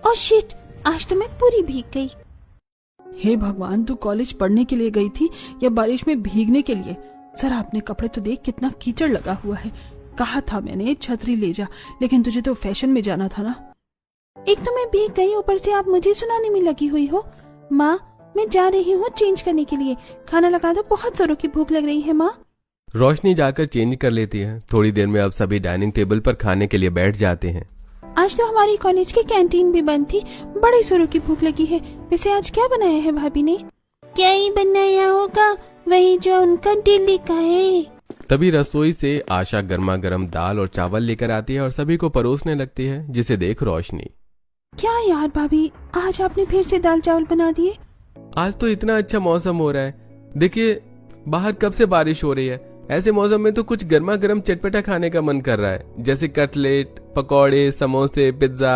Oh shit, आज तो मैं पूरी भीग गई। हे भगवान, तू कॉलेज पढ़ने के लिए गई थी या बारिश में भीगने के लिए? जरा अपने कपड़े तो देख, कितना कीचड़ लगा हुआ है। कहा था मैंने छतरी ले जा, लेकिन तुझे तो फैशन में जाना था ना। एक तो मैं भीग गई, ऊपर से आप मुझे सुनाने में लगी हुई हो। माँ, मैं जा रही हूँ चेंज करने के लिए, खाना लगा दो, बहुत जोरों की भूख लग रही है माँ। रोशनी जाकर चेंज कर लेती है। थोड़ी देर में अब सभी डाइनिंग टेबल पर खाने के लिए बैठ जाते हैं। आज तो हमारी कॉलेज की कैंटीन भी बंद थी, बड़ी जोरों की भूख लगी है। वैसे आज क्या बनाया है भाभी ने? क्या ही बनाया होगा, वही जो उनका डेली का है। तभी रसोई से आशा गर्मा गर्म दाल और चावल लेकर आती है और सभी को परोसने लगती है, जिसे देख रोशनी, क्या यार भाभी, आज आपने फिर से दाल चावल बना दिए? आज तो इतना अच्छा मौसम हो रहा है, देखिए बाहर कब से बारिश हो रही है। ऐसे मौसम में तो कुछ गर्मा गर्म चटपटा खाने का मन कर रहा है, जैसे कटलेट, पकौड़े, समोसे, पिज्जा।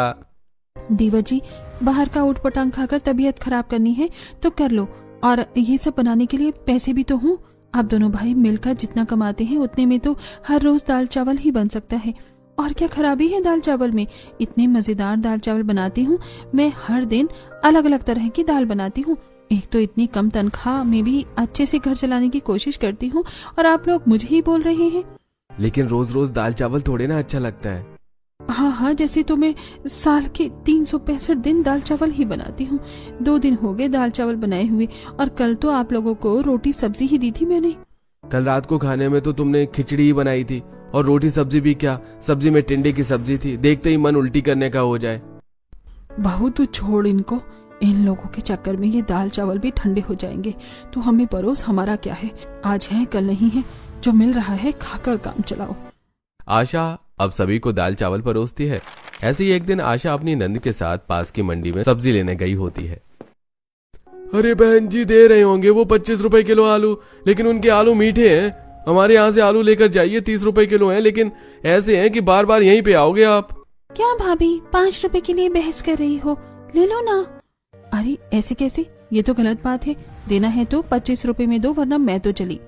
देवर जी, बाहर का ऊट पटांग खाकर तबीयत खराब करनी है तो कर लो, और ये सब बनाने के लिए पैसे भी तो हूँ। आप दोनों भाई मिलकर जितना कमाते हैं उतने में तो हर रोज दाल चावल ही बन सकता है। और क्या खराबी है दाल चावल में? इतने मजेदार दाल चावल बनाती हूँ मैं, हर दिन अलग अलग तरह की दाल बनाती हूँ। एक तो इतनी कम तनख्वाह में भी अच्छे से घर चलाने की कोशिश करती हूँ, और आप लोग मुझे ही बोल रहे हैं। लेकिन रोज रोज दाल चावल थोड़े ना अच्छा लगता है। हाँ, जैसे तो मैं साल के 365 दिन दाल चावल ही बनाती हूँ। 2 दिन हो गए दाल चावल बनाए हुए, और कल तो आप लोगों को रोटी सब्जी ही दी थी मैंने। कल रात को खाने में तो तुमने खिचड़ी ही बनाई थी, और रोटी सब्जी भी क्या, सब्जी में टिंडे की सब्जी थी। देखते ही मन उल्टी करने का हो जाए। बहू तू छोड़ इनको, इन लोगों के चक्कर में ये दाल चावल भी ठंडे हो जाएंगे। तू हमें परोस, हमारा क्या है, आज है कल नहीं है, जो मिल रहा है खाकर काम चलाओ। आशा अब सभी को दाल चावल परोसती है। ऐसे ही एक दिन आशा अपनी नंद के साथ पास की मंडी में सब्जी लेने गई होती है। अरे बहन जी, दे रहे होंगे वो 25 रुपए किलो आलू, लेकिन उनके आलू मीठे हैं। हमारे यहाँ से आलू लेकर जाइए, 30 रुपए किलो हैं, लेकिन ऐसे हैं कि बार बार यहीं पे आओगे आप। क्या भाभी, 5 रुपए के लिए बहस कर रही हो, ले लो ना। अरे ऐसे कैसे, ये तो गलत बात है। देना है तो 25 रुपए में दो, वरना मैं तो चली।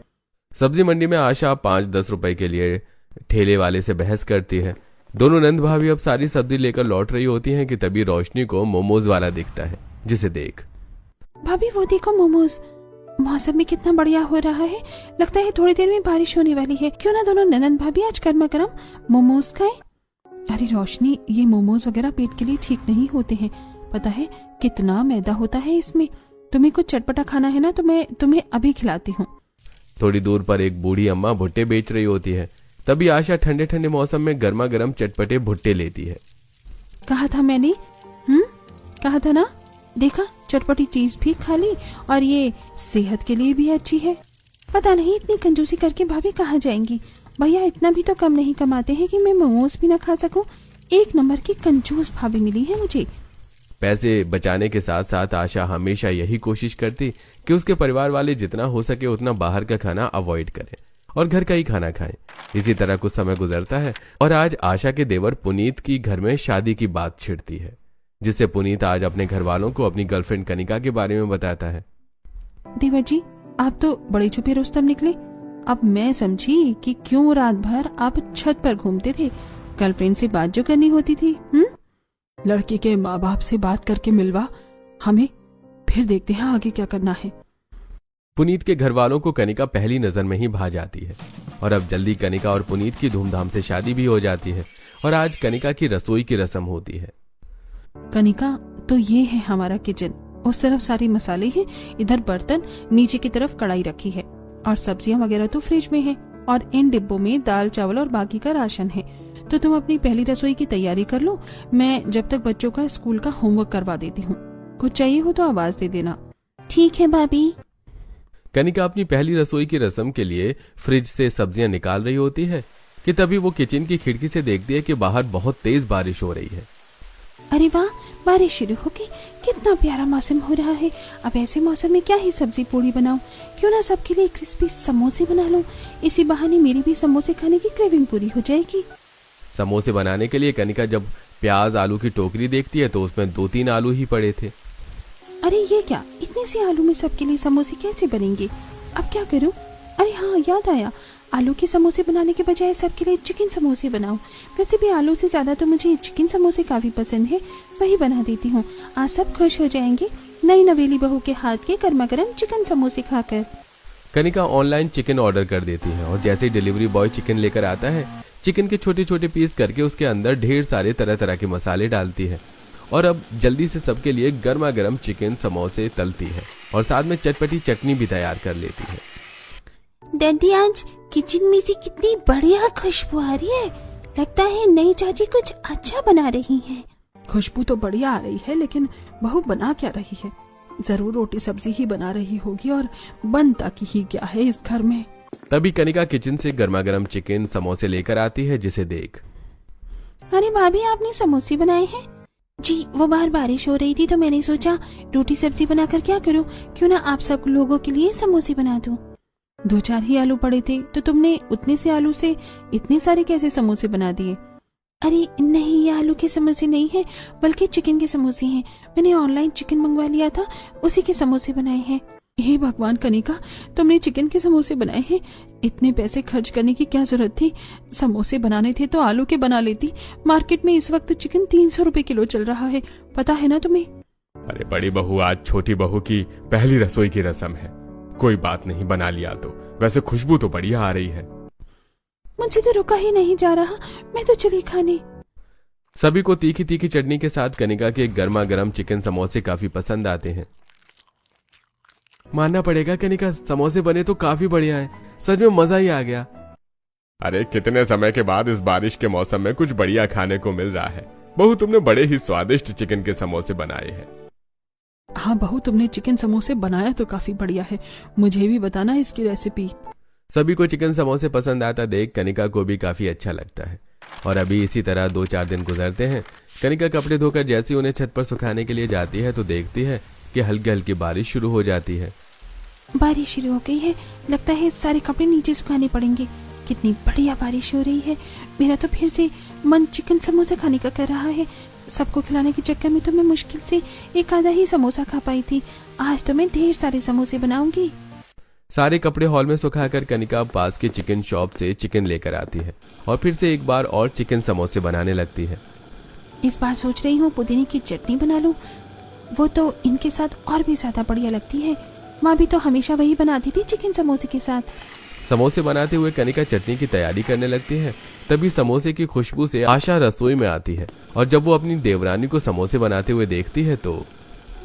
सब्जी मंडी में आशा 5-10 रुपए के लिए ठेले वाले से बहस करती है। दोनों नंद भाभी अब सारी सब्जी लेकर लौट रही होती हैं कि तभी रोशनी को मोमोज वाला दिखता है, जिसे देख, भाभी वो देखो मोमोज, मौसम में कितना बढ़िया हो रहा है, लगता है थोड़ी देर में बारिश होने वाली है। क्यों ना दोनों ननद भाभी आज गर्मा गर्म मोमोज खाएं। अरे रोशनी, ये मोमोज वगैरह पेट के लिए ठीक नहीं होते हैं, पता है कितना मैदा होता है इसमें। तुम्हें कुछ चटपटा खाना है ना, तो मैं तुम्हें अभी खिलाती हूँ। थोड़ी दूर पर एक बूढ़ी अम्मा भुट्टे बेच रही होती है। तभी आशा ठंडे ठंडे मौसम में गर्मा गर्म चटपटे भुट्टे लेती है। कहा था मैंने, कहा था ना, देखा, चटपटी चीज भी खा ली, और ये सेहत के लिए भी अच्छी है। पता नहीं इतनी कंजूसी करके भाभी कहाँ जाएंगी। भैया इतना भी तो कम नहीं कमाते हैं कि मैं मोमोज भी न खा सकूं। एक नंबर की कंजूस भाभी मिली है मुझे। पैसे बचाने के साथ साथ आशा हमेशा यही कोशिश करती कि उसके परिवार वाले जितना हो सके उतना बाहर का खाना अवॉइड करें और घर का ही खाना खाएं। इसी तरह कुछ समय गुजरता है और आज आशा के देवर पुनीत की घर में शादी की बात छिड़ती है, जिससे पुनीत आज अपने घर वालों को अपनी गर्लफ्रेंड कनिका के बारे में बताता है। देवर जी, आप तो बड़े छुपे रुस्तम निकले। अब मैं समझी कि क्यों रात भर आप छत पर घूमते थे, गर्लफ्रेंड से बात जो करनी होती थी। लड़की के माँ बाप से बात करके मिलवा हमें, फिर देखते हैं आगे क्या करना है। पुनीत के घर वालों को कनिका पहली नजर में ही भा जाती है और अब जल्दी कनिका और पुनीत की धूमधाम से शादी भी हो जाती है और आज कनिका की रसोई की रस्म होती है। कनिका, तो ये है हमारा किचन, उस तरफ सारे मसाले हैं, इधर बर्तन, नीचे की तरफ कढ़ाई रखी है और सब्जियां वगैरह तो फ्रिज में है और इन डिब्बों में दाल चावल और बाकी का राशन है। तो तुम अपनी पहली रसोई की तैयारी कर लो, मैं जब तक बच्चों का स्कूल का होमवर्क करवा देती हूँ। कुछ चाहिए हो तो आवाज दे देना। ठीक है भाभी। कनिका अपनी पहली रसोई की रस्म के लिए फ्रिज से सब्जियां निकाल रही होती है कि तभी वो किचन की खिड़की से देखती है कि बाहर बहुत तेज बारिश हो रही है। अरे वाह, बारिश शुरू हो गई, कितना प्यारा मौसम हो रहा है। अब ऐसे मौसम में क्या ही सब्जी पूड़ी बनाऊं, क्यों ना सबके लिए क्रिस्पी समोसे बना लूं। इसी बहाने मेरी भी समोसे खाने की क्रेविंग पूरी हो जाएगी। समोसे बनाने के लिए कनिका जब प्याज आलू की टोकरी देखती है तो उसमें 2-3 आलू ही पड़े थे। अरे ये क्या, इतने से आलू में सबके लिए समोसे कैसे बनेंगे, अब क्या करूं। अरे हाँ, याद आया, आलू के समोसे बनाने के बजाय सबके लिए चिकन समोसे बनाऊं। वैसे भी आलू से ज्यादा तो मुझे चिकन समोसे काफी पसंद है, वही बना देती हूँ। आज सब खुश हो जाएंगे नई नवेली बहू के हाथ के गर्मा गर्म चिकन समोसे खाकर। कनिका ऑनलाइन चिकन ऑर्डर कर देती है और जैसे ही डिलीवरी बॉय चिकन लेकर आता है, चिकन के छोटे छोटे पीस करके उसके अंदर ढेर सारे तरह तरह के मसाले डालती है और अब जल्दी से सबके लिए गर्मा गर्म चिकन समोसे तलती है और साथ में चटपटी चटनी भी तैयार कर लेती है। दादी आज किचन में से कितनी बढ़िया खुशबू आ रही है, लगता है नई चाची कुछ अच्छा बना रही है। खुशबू तो बढ़िया आ रही है, लेकिन बहू बना क्या रही है? जरूर रोटी सब्जी ही बना रही होगी, और बनता की ही क्या है इस घर में। तभी कनिका किचन से गर्मा गर्म चिकन समोसे लेकर आती है, जिसे देख अरे भाभी आपने समोसे बनाए हैं? जी वो बाहर बारिश हो रही थी तो मैंने सोचा रोटी सब्जी बनाकर क्या करूं, क्यों ना आप सब लोगों के लिए समोसे बना दूं। 2-4 ही आलू पड़े थे तो तुमने उतने से आलू से इतने सारे कैसे समोसे बना दिए? अरे नहीं, ये आलू के समोसे नहीं है बल्कि चिकन के समोसे हैं। मैंने ऑनलाइन चिकन मंगवा लिया था, उसी के समोसे बनाए हैं। हे भगवान कनिका, तुमने चिकन के समोसे बनाए हैं? इतने पैसे खर्च करने की क्या जरूरत थी? समोसे बनाने थे तो आलू के बना लेती। मार्केट में इस वक्त चिकन 300 रुपए किलो चल रहा है, पता है ना तुम्हें? अरे बड़ी बहू, आज छोटी बहू की पहली रसोई की रस्म है। कोई बात नहीं, बना लिया तो। वैसे खुशबू तो बढ़िया आ रही है। मुझे तो रुका ही नहीं जा रहा, मैं तो चली खाने। सभी को तीखी तीखी चटनी के साथ कनिका के गर्मा गर्म चिकन समोसे काफी पसंद आते हैं। मानना पड़ेगा कनिका, समोसे बने तो काफी बढ़िया है, सच में मजा ही आ गया। अरे कितने समय के बाद इस बारिश के मौसम में कुछ बढ़िया खाने को मिल रहा है। बहू, तुमने बड़े ही स्वादिष्ट चिकन के समोसे बनाए हैं। हाँ बहू, तुमने चिकन समोसे बनाया तो काफी बढ़िया है, मुझे भी बताना इसकी रेसिपी। सभी को चिकन समोसे पसंद आता देख कनिका को भी काफी अच्छा लगता है। और अभी इसी तरह 2-4 दिन गुजरते हैं। कनिका कपड़े धोकर जैसे उन्हें छत पर सुखाने के लिए जाती है तो देखती है कि हल्की हल्की बारिश शुरू हो जाती है। बारिश शुरू हो गई है, लगता है सारे कपड़े नीचे सुखाने पड़ेंगे। कितनी बढ़िया बारिश हो रही है। मेरा तो फिर से मन चिकन समोसा खाने का कर रहा है। सबको खिलाने के चक्कर में तो मैं मुश्किल से एक आधा ही समोसा खा पाई थी। आज तो मैं ढेर सारे समोसे बनाऊंगी। सारे कपड़े हॉल में सुखाकर कनिका पास के चिकन शॉप से चिकन लेकर आती है और फिर से एक बार और चिकन समोसे बनाने लगती है। इस बार सोच रही हूँ पुदीने की चटनी बना लूं, वो तो इनके साथ और भी ज्यादा बढ़िया लगती है। माँ भी तो हमेशा वही बनाती थी चिकन समोसे के साथ। समोसे बनाते हुए कनिका चटनी की तैयारी करने लगती है। तभी समोसे की खुशबू से आशा रसोई में आती है और जब वो अपनी देवरानी को समोसे बनाते हुए देखती है तो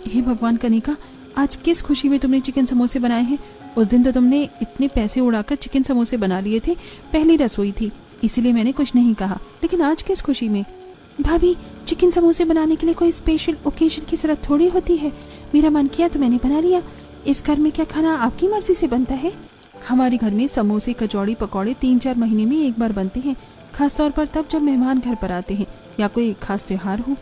हे भगवान कनिका, आज किस खुशी में तुमने चिकन समोसे बनाए हैं? उस दिन तो तुमने इतने पैसे उड़ाकर चिकन समोसे बना लिए थे, पहली रसोई थी, इसीलिए मैंने कुछ नहीं कहा। लेकिन आज किस खुशी में? भाभी, चिकन समोसे बनाने के लिए कोई स्पेशल ओकेजन की जरूरत थोड़ी होती है। मेरा मन किया तो मैंने बना लिया। इस घर में क्या खाना आपकी मर्जी से बनता है? हमारे घर में समोसे कचौड़ी पकौड़े 3-4 महीने में एक बार बनते हैं, खासतौर पर तब जब मेहमान घर पर आते हैं या कोई खास त्योहार हो।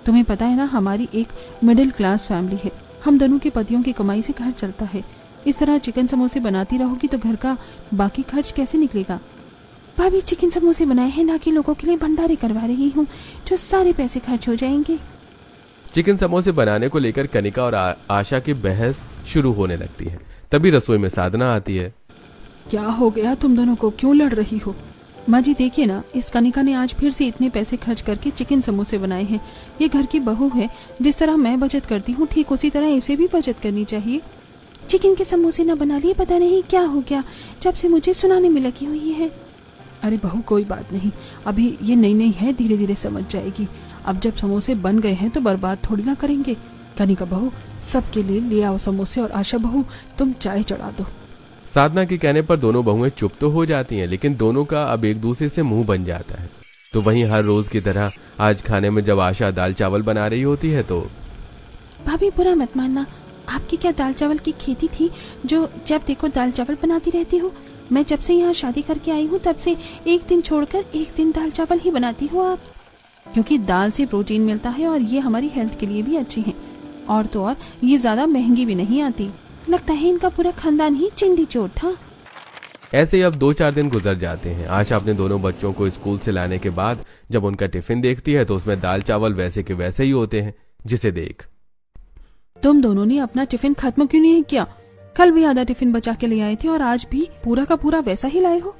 तुम्हें पता है ना, हमारी एक मिडिल क्लास फैमिली है। हम दोनों के पतियों की कमाई से घर चलता है। इस तरह चिकन समोसे बनाती रहोगी तो घर का बाकी खर्च कैसे निकलेगा? भाभी, चिकन समोसे बनाए हैं ना कि लोगों के लिए भंडारे करवा रही हूँ जो सारे पैसे खर्च हो जाएंगे। चिकन समोसे बनाने को लेकर कनिका और आशा की बहस शुरू होने लगती है। तभी रसोई में साधना आती है। क्या हो गया तुम दोनों को, क्यों लड़ रही हो? माँ जी देखिए ना, इस कनिका ने आज फिर से इतने पैसे खर्च करके चिकन समोसे बनाए हैं। ये घर की बहू है, जिस तरह मैं बचत करती हूँ ठीक उसी तरह इसे भी बचत करनी चाहिए। चिकन के समोसे न बना लिए, पता नहीं क्या हो गया, जब से मुझे सुनाने में लगी हुई है। अरे बहू कोई बात नहीं, अभी ये नई नई है, धीरे धीरे समझ जाएगी। अब जब समोसे बन गए हैं तो बर्बाद थोड़ी ना करेंगे। कनिका बहू सबके लिए ले आओ समोसे, और आशा बहू तुम चाय चढ़ा दो। साधना के कहने पर दोनों बहुएं चुप तो हो जाती हैं, लेकिन दोनों का अब एक दूसरे से मुंह बन जाता है। तो वहीं हर रोज की तरह आज खाने में जब आशा दाल चावल बना रही होती है तो भाभी बुरा मत मानना, आपकी क्या दाल चावल की खेती थी जो जब देखो दाल चावल बनाती रहती हो? मैं जब से यहाँ शादी करके आई हूँ तब से एक दिन छोड़कर एक दिन दाल चावल ही बनाती हो आप। क्योंकि दाल से प्रोटीन मिलता है और ये हमारी हेल्थ के लिए भी अच्छी है, और तो और ये ज्यादा महंगी भी नहीं आती। लगता है इनका पूरा खानदान ही चिंदी चोर था। ऐसे अब 2-4 दिन गुजर जाते हैं। आशा अपने दोनों बच्चों को स्कूल से लाने के बाद जब उनका टिफिन देखती है तो उसमें दाल चावल वैसे के वैसे ही होते हैं, जिसे देख तुम दोनों ने अपना टिफिन खत्म क्यों नहीं किया? कल भी आधा टिफिन बचा के ले आए थे और आज भी पूरा का पूरा वैसा ही लाए हो।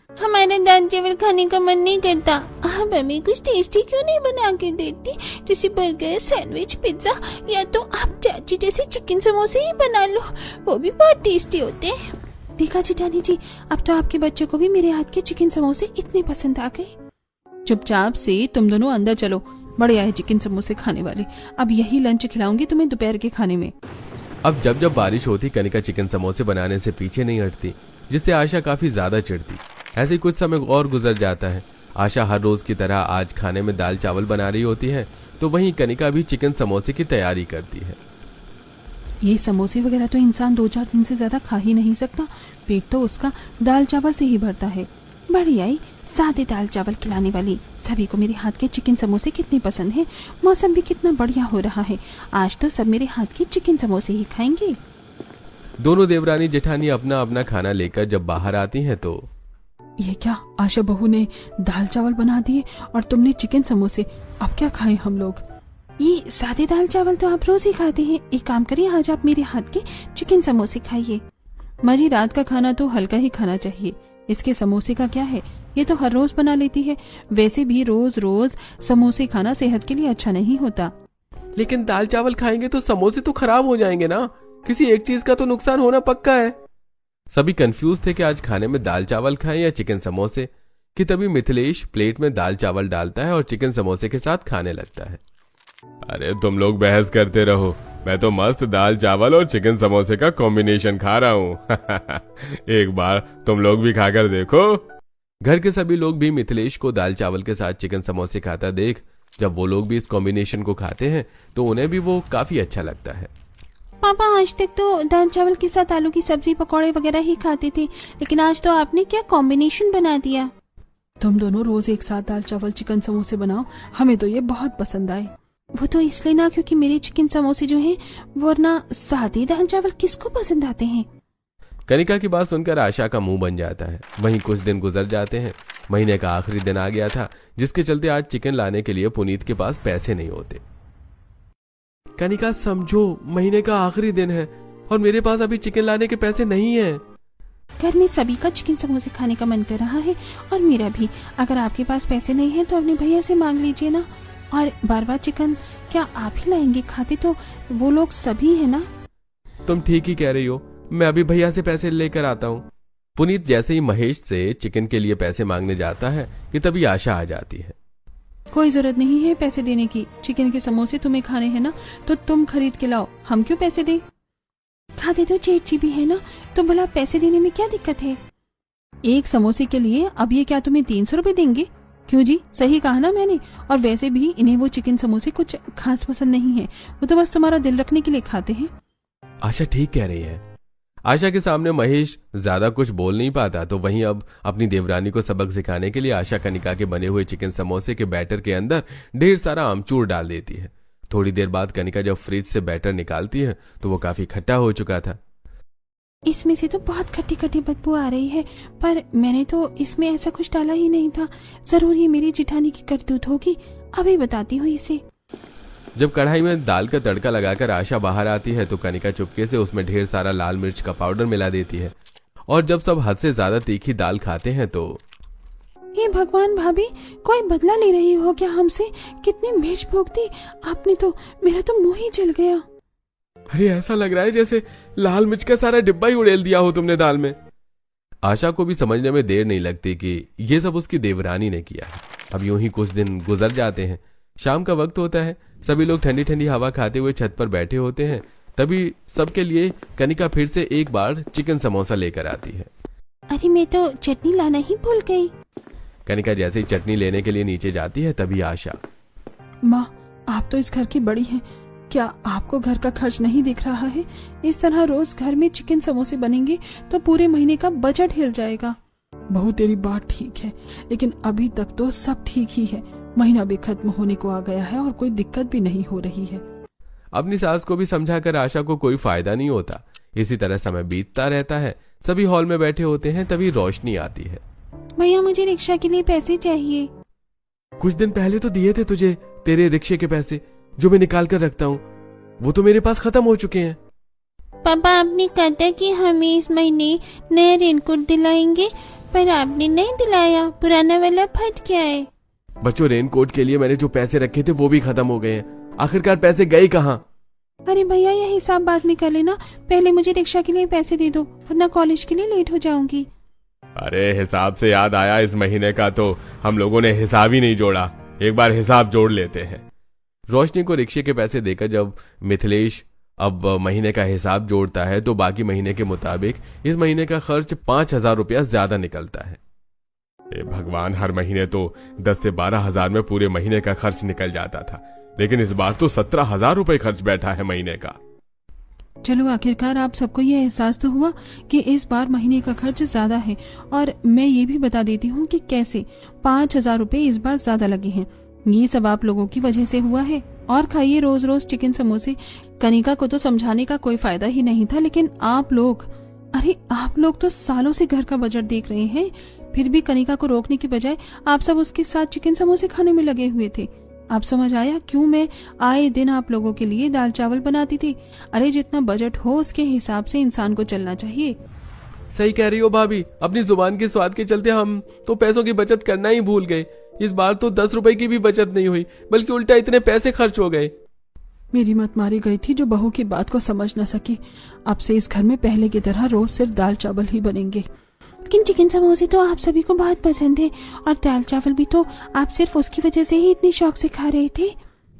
हमारा दाल चावल खाने का मन नहीं करता। आप हमें कुछ टेस्टी क्यों नहीं बना के देती, जैसे बर्गर, सैंडविच, पिज्जा, या तो आप चाची जैसे चिकन समोसे ही बना लो, वो भी बहुत टेस्टी होते हैं। देखा जेठानी जी, अब तो आपके बच्चों को भी मेरे हाथ के चिकन समोसे इतने पसंद आ गए। चुपचाप से तुम दोनों अंदर चलो, बड़े आए चिकन समोसे खाने वाले। अब यही लंच खिलाऊंगी तुम्हें दोपहर के खाने में। अब जब जब बारिश होती कनिका चिकन समोसे बनाने से पीछे नहीं हटती, जिससे आशा काफी ज्यादा चिढ़ती। ऐसे ही कुछ समय और गुजर जाता है। आशा हर रोज की तरह आज खाने में दाल चावल बना रही होती है, तो वहीं कनिका भी चिकन समोसे की तैयारी करती है। ये समोसे वगैरह तो इंसान 2-4 दिन से ज्यादा खा ही नहीं सकता, पेट तो उसका दाल चावल से ही भरता है। बड़ी आई सादे दाल चावल खिलाने वाली। सभी को मेरे हाथ के चिकन समोसे कितने पसंद हैं। मौसम भी कितना बढ़िया हो रहा है, आज तो सब मेरे हाथ के चिकन समोसे ही खाएंगे। दोनों देवरानी जेठानी अपना अपना खाना लेकर जब बाहर आती हैं तो ये क्या, आशा बहू ने दाल चावल बना दिए और तुमने चिकन समोसे, अब क्या खाएं हम लोग? ये सादे दाल चावल तो आप रोज ही खाते हैं, एक काम करिए आज आप मेरे हाथ के चिकन समोसे खाइए। माँ जी, रात का खाना तो हल्का ही खाना चाहिए, इसके समोसे का क्या है, ये तो हर रोज बना लेती है। वैसे भी रोज रोज समोसे खाना सेहत के लिए अच्छा नहीं होता। लेकिन दाल चावल खाएंगे तो समोसे तो खराब हो जाएंगे ना, किसी एक चीज का तो नुकसान होना पक्का है। सभी कंफ्यूज थे कि आज खाने में दाल चावल खाएं या चिकन समोसे, कि तभी मिथिलेश प्लेट में दाल चावल डालता है और चिकन समोसे के साथ खाने लगता है। अरे तुम लोग बहस करते रहो, मैं तो मस्त दाल चावल और चिकन समोसे का कॉम्बिनेशन खा रहा हूँ। एक बार तुम लोग भी खाकर देखो। घर के सभी लोग भी मिथिलेश को दाल चावल के साथ चिकन समोसे खाता देख जब वो लोग भी इस कॉम्बिनेशन को खाते हैं तो उन्हें भी वो काफी अच्छा लगता है। पापा आज तक तो दाल चावल के साथ आलू की सब्जी, पकौड़े वगैरह ही खाते थे, लेकिन आज तो आपने क्या कॉम्बिनेशन बना दिया। तुम दोनों रोज एक साथ दाल चावल चिकन समोसे बनाओ, हमें तो ये बहुत पसंद आए। वो तो इसलिए ना क्योंकि मेरे चिकन समोसे जो हैं वरना सादे दाल चावल किसको पसंद आते हैं। कनिका की बात सुनकर आशा का मुंह बन जाता है। वहीं कुछ दिन गुजर जाते हैं। महीने का आखिरी दिन आ गया था, जिसके चलते आज चिकन लाने के लिए पुनीत के पास पैसे नहीं होते। कनिका समझो, महीने का आखिरी दिन है और मेरे पास अभी चिकन लाने के पैसे नहीं हैं। घर में सभी का चिकन समोसे खाने का मन कर रहा है और मेरा भी। अगर आपके पास पैसे नहीं है तो अपने भैया से मांग लीजिए ना। और बार बार चिकन क्या आप ही लाएंगे, खाते तो वो लोग सभी है ना। तुम ठीक ही कह रही हो, मैं अभी भैया से पैसे लेकर आता हूँ। पुनीत जैसे ही महेश से चिकन के लिए पैसे मांगने जाता है कि तभी आशा आ जाती है। कोई जरूरत नहीं है पैसे देने की, चिकन के समोसे तुम्हें खाने हैं ना तो तुम खरीद के लाओ, हम क्यों पैसे दें। खाते तो जेठ जी भी है ना, तो भला पैसे देने में क्या दिक्कत है। एक समोसे के लिए अब ये क्या तुम्हें 300 रुपए देंगे? क्यों जी, सही कहा ना मैंने। और वैसे भी इन्हें वो चिकन समोसे कुछ खास पसंद नहीं है, वो तो बस तुम्हारा दिल रखने के लिए खाते हैं। आशा ठीक कह रही है। आशा के सामने महेश ज्यादा कुछ बोल नहीं पाता, तो वहीं अब अपनी देवरानी को सबक सिखाने के लिए आशा कनिका के बने हुए चिकन समोसे के बैटर के अंदर ढेर सारा आमचूर डाल देती है। थोड़ी देर बाद कनिका जब फ्रिज से बैटर निकालती है तो वो काफी खट्टा हो चुका था। इसमें से तो बहुत खट्टी खट्टी बदबू आ रही है, पर मैंने तो इसमें ऐसा कुछ डाला ही नहीं था। जरूर ये मेरी जिठानी की करतूत होगी, अभी बताती हूँ इसे। जब कढ़ाई में दाल का तड़का लगाकर आशा बाहर आती है तो कनिका चुपके से उसमें ढेर सारा लाल मिर्च का पाउडर मिला देती है। और जब सब हद से ज्यादा तीखी दाल खाते हैं तो ये भगवान, भाभी कोई बदला ले रही हो क्या हमसे? कितनी मिर्च भोग दी आपने, तो मेरा तो मुंह ही जल गया। अरे ऐसा लग रहा है जैसे लाल मिर्च का सारा डिब्बा ही उड़ेल दिया हो तुमने दाल में। आशा को भी समझने में देर नहीं लगती कि ये सब उसकी देवरानी ने किया है। अब यूं ही कुछ दिन गुजर जाते हैं। शाम का वक्त होता है, सभी लोग ठंडी ठंडी हवा खाते हुए छत पर बैठे होते हैं। तभी सबके लिए कनिका फिर से एक बार चिकन समोसा लेकर आती है। अरे मैं तो चटनी लाना ही भूल गई। कनिका जैसे ही चटनी लेने के लिए नीचे जाती है तभी आशा, माँ आप तो इस घर की बड़ी हैं, क्या आपको घर का खर्च नहीं दिख रहा है? इस तरह रोज घर में चिकन समोसे बनेंगे तो पूरे महीने का बजट हिल जाएगा। बहू तेरी बात ठीक है, लेकिन अभी तक तो सब ठीक ही है। महीना भी खत्म होने को आ गया है और कोई दिक्कत भी नहीं हो रही है। अपनी सास को भी समझाकर आशा को कोई फायदा नहीं होता। इसी तरह समय बीतता रहता है। सभी हॉल में बैठे होते हैं, तभी रोशनी आती है। भैया मुझे रिक्शा के लिए पैसे चाहिए। कुछ दिन पहले तो दिए थे तुझे तेरे रिक्शे के पैसे, जो मैं निकाल कर रखता हूँ, वो तो मेरे पास खत्म हो चुके हैं। पापा आपने कहा था कि हमें इस महीने नया रेनकोट दिलाएंगे, पर आपने नहीं दिलाया, पुराना वाला फट गया है। बच्चों, रेनकोट के लिए मैंने जो पैसे रखे थे वो भी खत्म हो गए हैं। आखिरकार पैसे गए कहाँ? अरे भैया, यह हिसाब बाद में कर लेना, पहले मुझे रिक्शा के लिए पैसे दे दो, वरना कॉलेज के लिए लेट हो जाऊंगी। अरे हिसाब से याद आया, इस महीने का तो हम लोगों ने हिसाब ही नहीं जोड़ा, एक बार हिसाब जोड़ लेते हैं। रोशनी को रिक्शे के पैसे देकर जब मिथिलेश अब महीने का हिसाब जोड़ता है तो बाकी महीने के मुताबिक इस महीने का खर्च 5,000 रुपया ज्यादा निकलता है। भगवान, हर महीने तो 10 से 12,000 में पूरे महीने का खर्च निकल जाता था, लेकिन इस बार तो 17,000 रुपए खर्च बैठा है महीने का। चलो, आखिरकार आप सबको ये एहसास तो हुआ कि इस बार महीने का खर्च ज्यादा है। और मैं ये भी बता देती हूँ कि कैसे 5,000 रुपए इस बार ज्यादा लगे हैं। ये सब आप लोगों की वजह से हुआ है। और खाइए रोज रोज चिकन समोसे। कनिका को तो समझाने का कोई फायदा ही नहीं था, लेकिन आप लोग तो सालों से घर का बजट देख रहे हैं, फिर भी कनिका को रोकने की बजाय आप सब उसके साथ चिकन समोसे खाने में लगे हुए थे। आप समझ आया क्यों मैं आए दिन आप लोगों के लिए दाल चावल बनाती थी? अरे जितना बजट हो उसके हिसाब से इंसान को चलना चाहिए। सही कह रही हो भाभी, अपनी जुबान के स्वाद के चलते हम तो पैसों की बचत करना ही भूल गए। इस बार तो 10 रुपए की भी बचत नहीं हुई, बल्कि उल्टा इतने पैसे खर्च हो गए। मेरी मत मारी गई थी जो बहू की बात को समझ न सकी। अब से इस घर में पहले की तरह रोज सिर्फ दाल चावल ही बनेंगे। लेकिन चिकन समोसे तो आप सभी को बहुत पसंद है, और दाल चावल भी तो आप सिर्फ उसकी वजह से ही इतनी शौक से खा रहे थे।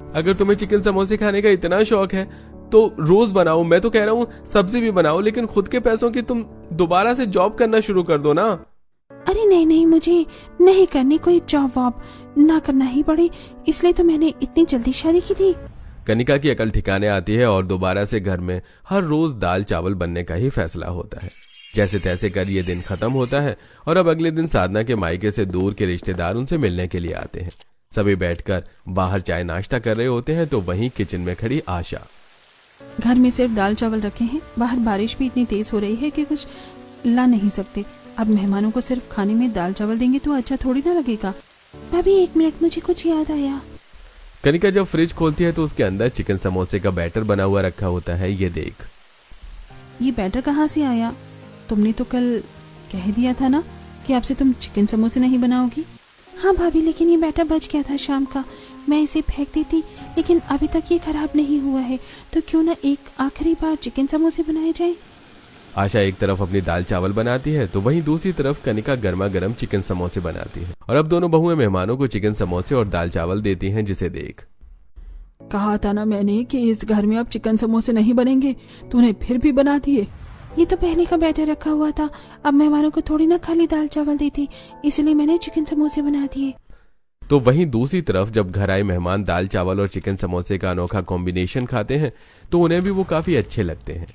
अगर तुम्हें चिकन समोसे खाने का इतना शौक है तो रोज बनाओ। मैं तो कह रहा हूँ सब्जी भी बनाओ, लेकिन खुद के पैसों की तुम दोबारा से जॉब करना शुरू कर दो ना। अरे नहीं, मुझे नहीं करनी कोई जॉब वॉब, ना करना ही पड़े, इसलिए तो मैंने इतनी जल्दी शादी की थी। कनिका की अकल ठिकाने आती है और दोबारा से घर में हर रोज दाल चावल बनने का ही फैसला होता है। जैसे तैसे कर ये दिन खत्म होता है और अब अगले दिन साधना के मायके से दूर के रिश्तेदार उनसे मिलने के लिए आते हैं। सभी बैठकर बाहर चाय नाश्ता कर रहे होते हैं तो वहीं किचन में खड़ी आशा। घर में सिर्फ दाल चावल रखे हैं, बाहर बारिश भी इतनी तेज हो रही है कि कुछ ला नहीं सकते। अब मेहमानों को सिर्फ खाने में दाल चावल देंगे तो अच्छा थोड़ी ना लगेगा। भाभी 1 मिनट, मुझे कुछ याद आया। कनिका जब फ्रिज खोलती है तो उसके अंदर चिकन समोसे का बैटर बना हुआ रखा होता है। ये देख। ये बैटर कहाँ से आया? तुमने तो कल कह दिया था ना कि आपसे तुम चिकन समोसे नहीं बनाओगी। हाँ भाभी, लेकिन ये बैटर बच गया था शाम का, मैं इसे फेंक देती, लेकिन अभी तक ये खराब नहीं हुआ है, तो क्यों ना एक आखिरी बार चिकन समोसे बनाए जाए। आशा एक तरफ अपनी दाल चावल बनाती है तो वहीं दूसरी तरफ कनिका गर्मा गर्म चिकन समोसे बनाती है। और अब दोनों बहुएं मेहमानों को चिकन समोसे और दाल चावल देती हैं, जिसे देख। कहा था ना मैंने कि इस घर में अब चिकन समोसे नहीं बनेंगे, तूने फिर भी बना दिए। ये तो पहले का बैटर रखा हुआ था, अब मेहमानों को थोड़ी ना खाली दाल चावल देती, इसलिए मैंने चिकन समोसे बना दिए। तो वहीं दूसरी तरफ जब घर आए मेहमान दाल चावल और चिकन समोसे का अनोखा कॉम्बिनेशन खाते हैं तो उन्हें भी वो काफी अच्छे लगते हैं।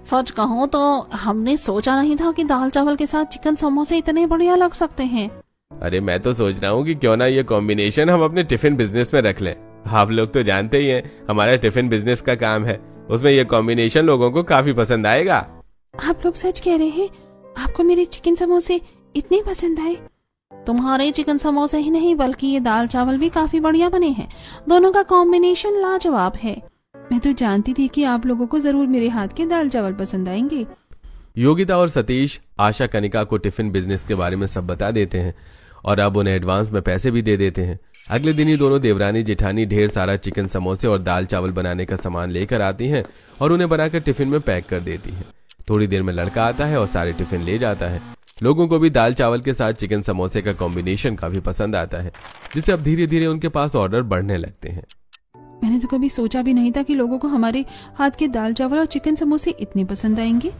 सच कहूँ तो हमने सोचा नहीं था कि दाल चावल के साथ चिकन समोसे इतने बढ़िया लग सकते हैं। अरे मैं तो सोच रहा हूँ कि क्यों ना ये कॉम्बिनेशन हम अपने टिफिन बिजनेस में रख लें। आप लोग तो जानते ही हैं हमारा टिफिन बिजनेस का काम है, उसमें ये कॉम्बिनेशन लोगों को काफी पसंद आएगा। आप लोग सच कह रहे हैं? आपको मेरे चिकन समोसे इतने पसंद आए? तुम्हारे चिकन समोसे ही नहीं बल्कि ये दाल चावल भी काफी बढ़िया बने हैं, दोनों का कॉम्बिनेशन लाजवाब है। मैं तो जानती थी कि आप लोगों को जरूर मेरे हाथ के दाल चावल पसंद आएंगे। योगिता और सतीश आशा कनिका को टिफिन बिजनेस के बारे में सब बता देते हैं और अब उन्हें एडवांस में पैसे भी दे देते हैं। अगले दिन ही दोनों देवरानी जेठानी ढेर सारा चिकन समोसे और दाल चावल बनाने का सामान लेकर आती हैं और उन्हें बनाकर टिफिन में पैक कर देती हैं। थोड़ी देर में लड़का आता है और सारे टिफिन ले जाता है। लोगों को भी दाल चावल के साथ चिकन समोसे का कॉम्बिनेशन काफी पसंद आता है, जिससे अब धीरे धीरे उनके पास ऑर्डर बढ़ने लगते हैं। मैंने तो कभी सोचा भी नहीं था कि लोगों को हमारे हाथ के दाल चावल और चिकन समोसे इतने पसंद आएंगे।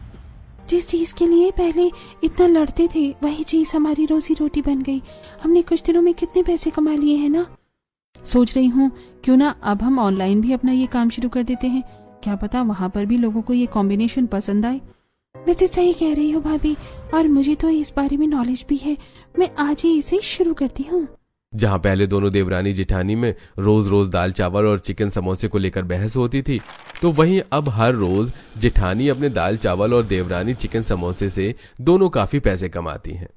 जिस चीज के लिए पहले इतना लड़ते थे वही चीज हमारी रोजी रोटी बन गई। हमने कुछ दिनों में कितने पैसे कमा लिए हैं ना। सोच रही हूँ क्यों ना अब हम ऑनलाइन भी अपना ये काम शुरू कर देते हैं, क्या पता वहाँ पर भी लोगों को ये कॉम्बिनेशन पसंद आए। वैसे सही कह रही हो भाभी, और मुझे तो इस बारे में नॉलेज भी है, मैं आज ही इसे शुरू करती हूँ। जहां पहले दोनों देवरानी जेठानी में रोज रोज दाल चावल और चिकन समोसे को लेकर बहस होती थी, तो वहीं अब हर रोज जेठानी अपने दाल चावल और देवरानी चिकन समोसे से दोनों काफी पैसे कमाती हैं।